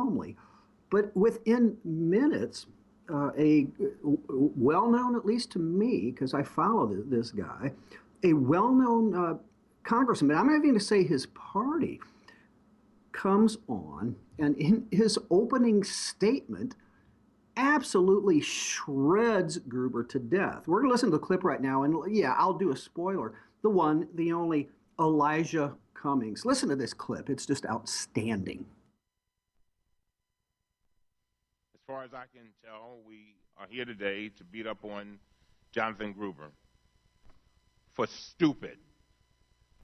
calmly. But within minutes, a well-known, at least to me, because I follow this guy, a well-known congressman, I'm not even going to say his party, comes on and in his opening statement absolutely shreds Gruber to death. We're going to listen to the clip right now, and yeah, I'll do a spoiler. The one, the only, Elijah Cummings. Listen to this clip. It's just outstanding. As far as I can tell, we are here today to beat up on Jonathan Gruber for stupid,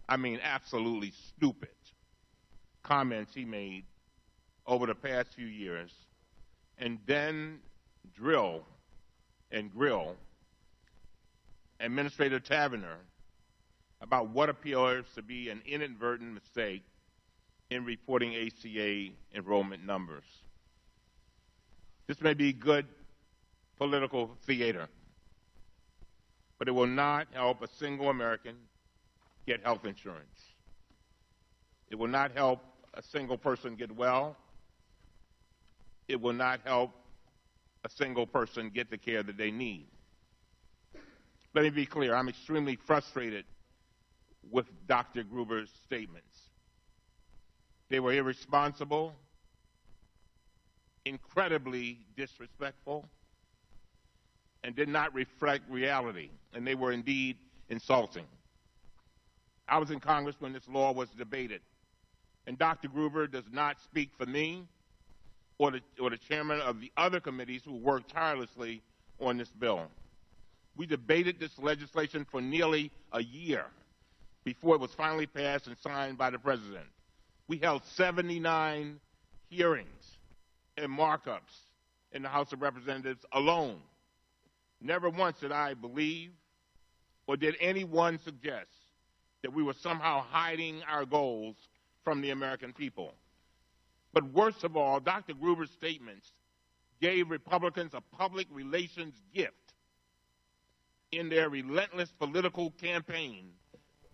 I mean absolutely stupid, comments he made over the past few years, and then drill and grill Administrator Taverner about what appears to be an inadvertent mistake in reporting ACA enrollment numbers. This may be good political theater, but it will not help a single American get health insurance. It will not help a single person get well. It will not help a single person get the care that they need. Let me be clear, I'm extremely frustrated with Dr. Gruber's statements. They were irresponsible, incredibly disrespectful, and did not reflect reality, and they were indeed insulting. I was in Congress when this law was debated, and Dr. Gruber does not speak for me or the chairman of the other committees who worked tirelessly on this bill. We debated this legislation for nearly a year before it was finally passed and signed by the president. We held 79 hearings and markups in the House of Representatives alone. Never once did I believe or did anyone suggest that we were somehow hiding our goals from the American people. But worst of all, Dr. Gruber's statements gave Republicans a public relations gift in their relentless political campaign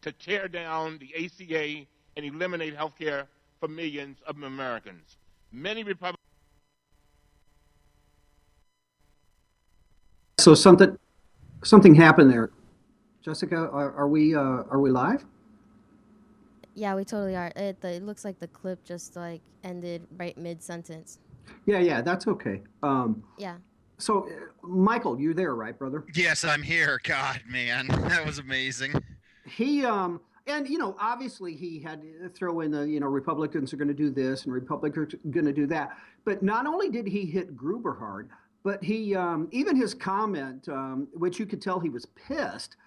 to tear down the ACA and eliminate health care for millions of Americans. Many Republicans. So something happened there. Jessica, are we live? Yeah, we totally are. It looks like the clip just like ended right mid-sentence. Yeah, that's okay. Yeah. So, Michael, you're there, right, brother? Yes, I'm here. God, man, that was amazing. He and obviously he had to throw in the Republicans are going to do this and Republicans are going to do that. But not only did he hit Gruber hard, but he even his comment, which you could tell he was pissed.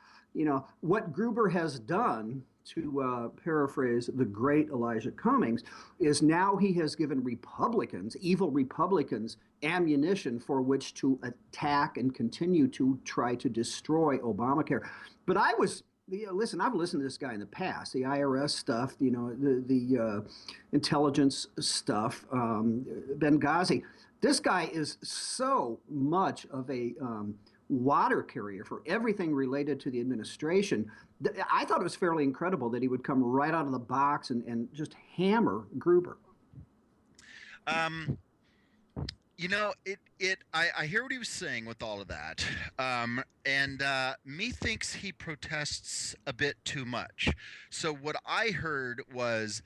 What Gruber has done, to paraphrase the great Elijah Cummings, is now he has given Republicans, evil Republicans, ammunition for which to attack and continue to try to destroy Obamacare. But listen, I've listened to this guy in the past, the IRS stuff, the intelligence stuff, Benghazi. This guy is so much of a water carrier for everything related to the administration. I thought it was fairly incredible that he would come right out of the box and just hammer Gruber. I hear what he was saying with all of that. Methinks he protests a bit too much. So what I heard was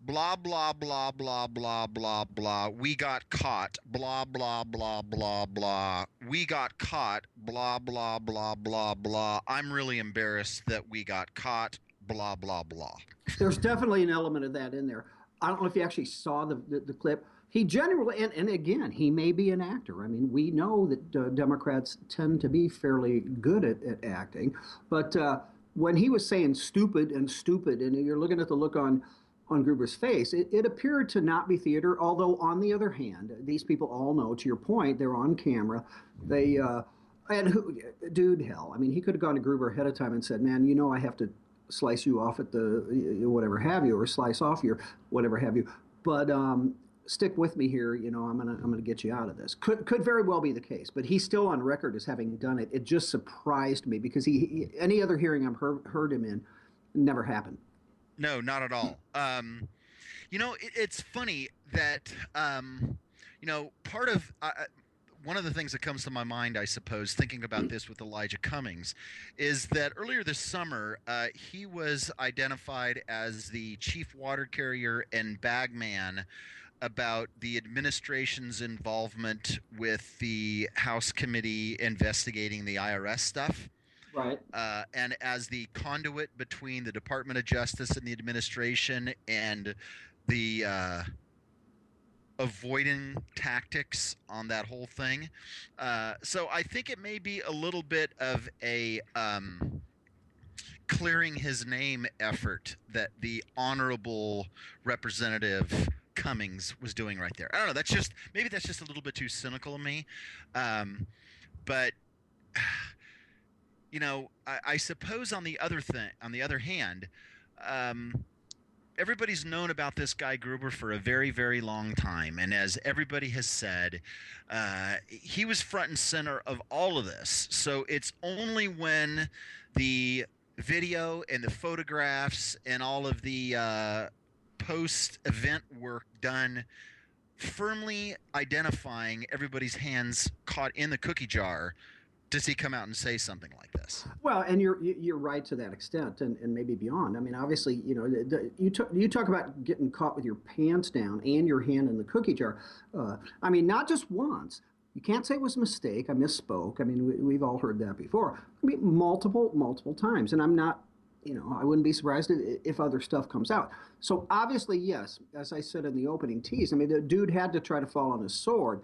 blah, blah, blah, blah, blah, blah, blah. We got caught. Blah, blah, blah, blah, blah. We got caught. Blah, blah, blah, blah, blah. I'm really embarrassed that we got caught. Blah, blah, blah. There's definitely an element of that in there. I don't know if you actually saw the clip. He generally, and again, he may be an actor. I mean, we know that Democrats tend to be fairly good at acting. But when he was saying stupid, and you're looking at the look on Gruber's face, it appeared to not be theater, although on the other hand, these people all know, to your point, they're on camera. They, hell, I mean, he could have gone to Gruber ahead of time and said, man, I have to slice you off at the whatever have you, or slice off your whatever have you. But stick with me here, I'm gonna get you out of this. Could very well be the case, but he's still on record as having done it. It just surprised me because he any other hearing I've heard him in never happened. No, not at all. It's funny that part of one of the things that comes to my mind, I suppose, thinking about this with Elijah Cummings, is that earlier this summer, he was identified as the chief water carrier and bagman about the administration's involvement with the House committee investigating the IRS stuff. Right. And as the conduit between the Department of Justice and the administration and the avoiding tactics on that whole thing. So I think it may be a little bit of a clearing his name effort that the honorable Representative Cummings was doing right there. I don't know. Maybe that's just a little bit too cynical of me, but I suppose on the other hand, everybody's known about this guy Gruber for a very, very long time, and as everybody has said, he was front and center of all of this. So it's only when the video and the photographs and all of the post-event work done firmly identifying everybody's hands caught in the cookie jar does he come out and say something like this. Well, and you're right to that extent, and maybe beyond. I mean, obviously, you talk about getting caught with your pants down and your hand in the cookie jar. I mean, not just once. You can't say it was a mistake. I misspoke. I mean, we've all heard that before. I mean, multiple times, and I'm not. I wouldn't be surprised if other stuff comes out. So obviously, yes, as I said in the opening tease, I mean, the dude had to try to fall on his sword.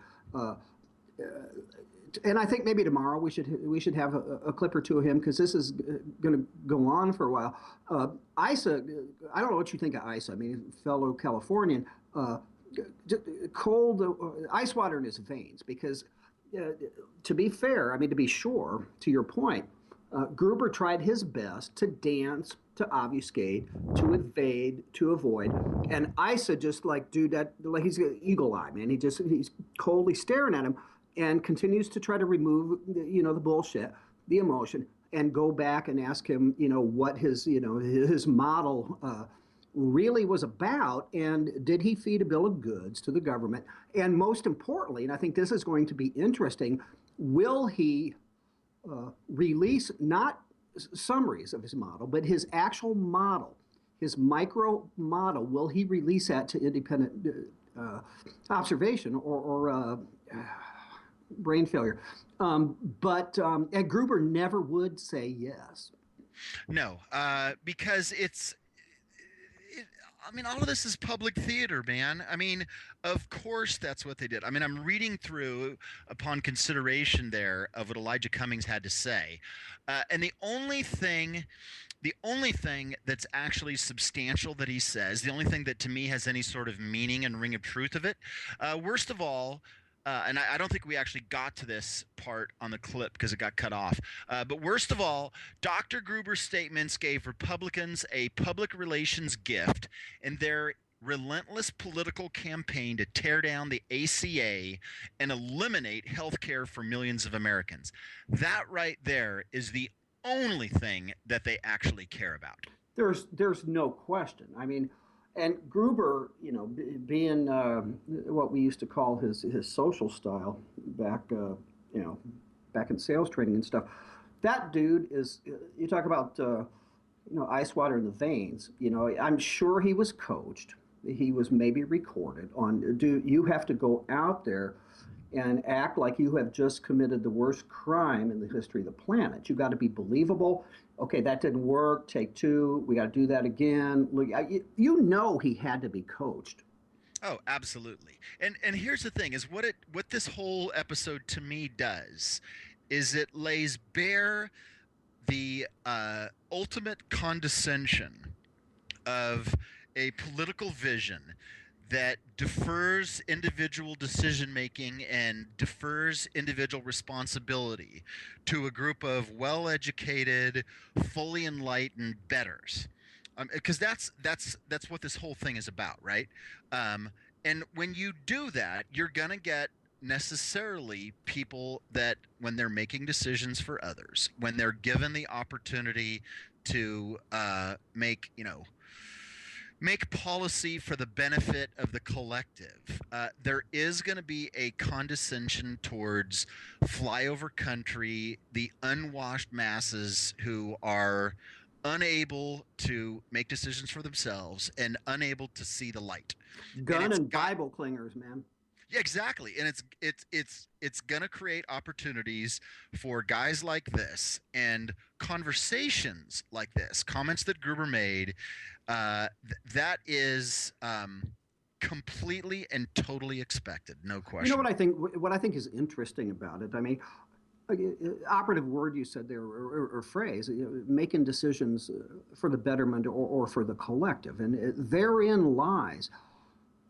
And I think maybe tomorrow we should have a clip or two of him, because this is going to go on for a while. Isa, I don't know what you think of Isa. I mean, fellow Californian, cold ice water in his veins. Because to be fair, I mean, to be sure, to your point, Gruber tried his best to dance, to obfuscate, to evade, to avoid, and Isa just dude, that like he's got eagle eye, man. He's coldly staring at him, and continues to try to remove the bullshit, the emotion, and go back and ask him what his model really was about, and did he feed a bill of goods to the government, and most importantly, and I think this is going to be interesting, will he release not summaries of his model, but his actual model, his micro model? Will he release that to independent observation or brain failure? But Ed Gruber never would say yes. No, because I mean, all of this is public theater, man. I mean, of course that's what they did. I mean, I'm reading through upon consideration there of what Elijah Cummings had to say. And the only thing that's actually substantial that he says, the only thing that to me has any sort of meaning and ring of truth of it, worst of all, and I don't think we actually got to this part on the clip because it got cut off. But worst of all, Dr. Gruber's statements gave Republicans a public relations gift in their relentless political campaign to tear down the ACA and eliminate health care for millions of Americans. That right there is the only thing that they actually care about. There's no question. I mean, and Gruber, being what we used to call his social style back, back in sales training and stuff, that dude is. You talk about ice water in the veins. I'm sure he was coached. He was maybe recorded on. You have to go out there and act like you have just committed the worst crime in the history of the planet. You got to be believable. Okay, that didn't work. Take two. We got to do that again. Look, he had to be coached. Oh, absolutely. And here's the thing: is what this whole episode to me does is it lays bare the ultimate condescension of a political vision that defers individual decision making and defers individual responsibility to a group of well-educated, fully enlightened betters, because that's what this whole thing is about, right? And when you do that, you're gonna get necessarily people that, when they're making decisions for others, when they're given the opportunity to make make policy for the benefit of the collective. There is going to be a condescension towards flyover country, the unwashed masses who are unable to make decisions for themselves and unable to see the light. Gun and Bible clingers, man. Yeah, exactly. And it's going to create opportunities for guys like this and conversations like this, comments that Gruber made. That is completely and totally expected, no question. You know what I think? What I think is interesting about it. I mean, operative word you said there, or phrase, making decisions for the betterment or for the collective, and therein lies,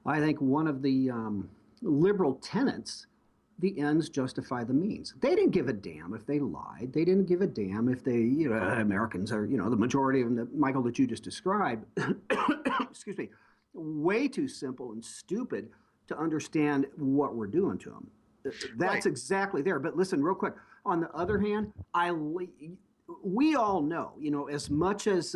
I think, one of the liberal tenets: the ends justify the means. They didn't give a damn if they lied. They didn't give a damn if they, Americans are, the majority of them, Michael, that you just described, excuse me, way too simple and stupid to understand what we're doing to them. That's right. Exactly there. But listen, real quick. On the other hand, we all know, as much as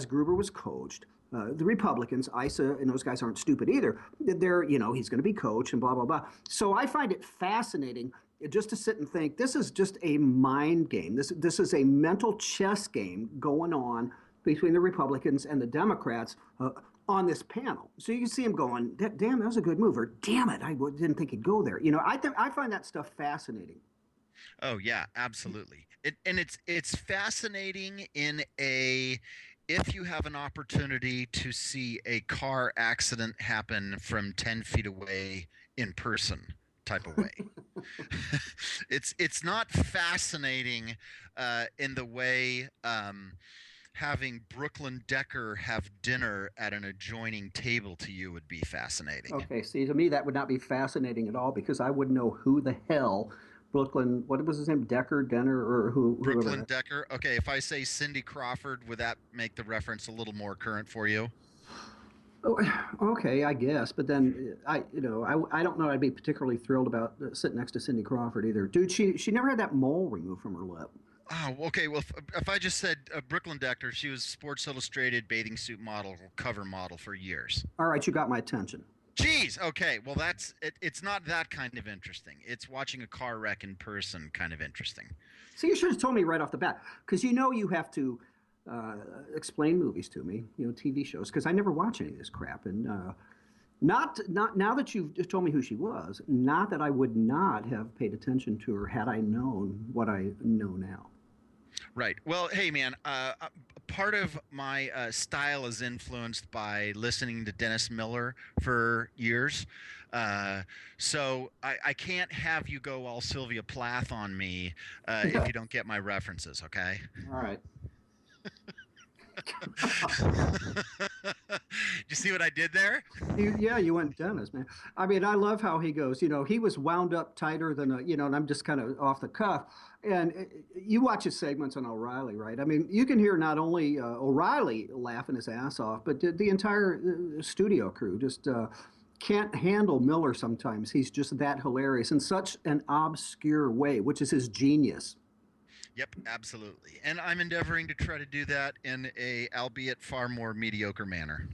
Gruber was coached, the Republicans, ISA, and those guys aren't stupid either. They're, he's going to be coached and blah, blah, blah. So I find it fascinating just to sit and think this is just a mind game. This is a mental chess game going on between the Republicans and the Democrats on this panel. So you can see him going, damn, that was a good move, or damn it, I didn't think he'd go there. I find that stuff fascinating. Oh yeah, absolutely. It's fascinating in if you have an opportunity to see a car accident happen from 10 feet away in person type of way. It's not fascinating in the way having Brooklyn Decker have dinner at an adjoining table to you would be fascinating. Okay, see, to me that would not be fascinating at all because I wouldn't know who the hell Brooklyn, what was his name? Denner, or who? Brooklyn Decker. Okay, if I say Cindy Crawford, would that make the reference a little more current for you? Oh, okay, I guess. But then I don't know. I'd be particularly thrilled about sitting next to Cindy Crawford either. Dude, she never had that mole removed from her lip. Oh, okay. Well, if I just said Brooklyn Decker, she was Sports Illustrated bathing suit model, cover model for years. All right, you got my attention. Jeez. Okay. Well, that's it. It's not that kind of interesting. It's watching a car wreck in person kind of interesting. So you should have told me right off the bat, because you have to explain movies to me, TV shows, because I never watch any of this crap. And not now that you've told me who she was, not that I would not have paid attention to her had I known what I know now. Right. Well, hey, man, part of my style is influenced by listening to Dennis Miller for years. So I can't have you go all Sylvia Plath on me if you don't get my references, okay? All right. You see what I did there? You went Dennis, man. I mean, I love how he goes. He was wound up tighter than and I'm just kind of off the cuff. And you watch his segments on O'Reilly, right? I mean, you can hear not only O'Reilly laughing his ass off, but the entire studio crew just can't handle Miller sometimes. He's just that hilarious in such an obscure way, which is his genius. Yep, absolutely. And I'm endeavoring to try to do that in a, albeit far more mediocre manner.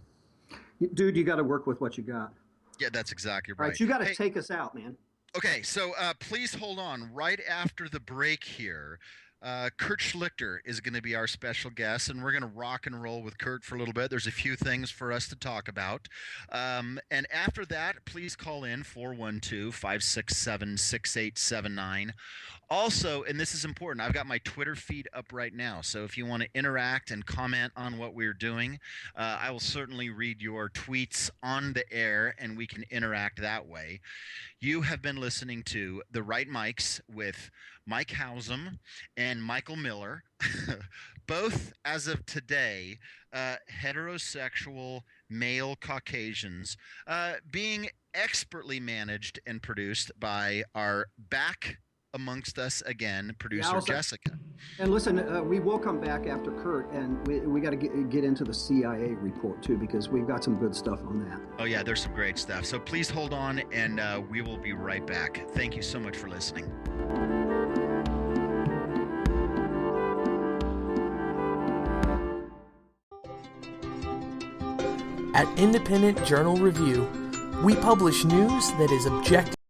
Dude, you got to work with what you got. Yeah, that's exactly right. All right, you got to take us out, man. Okay, so please hold on. Right after the break here, Kurt Schlichter is going to be our special guest, and we're going to rock and roll with Kurt for a little bit. There's a few things for us to talk about. And after that, please call in 412-567-6879. Also, and this is important, I've got my Twitter feed up right now. So if you want to interact and comment on what we're doing, I will certainly read your tweets on the air, and we can interact that way. You have been listening to The Right Mics with Mike Hausum and Michael Miller, both, as of today, heterosexual male Caucasians, being expertly managed and produced by our back amongst us again, producer Jessica. And listen, we will come back after Kurt, and we got to get into the CIA report too, because we've got some good stuff on that. Oh yeah, there's some great stuff. So please hold on, and we will be right back. Thank you so much for listening. At Independent Journal Review, we publish news that is objective.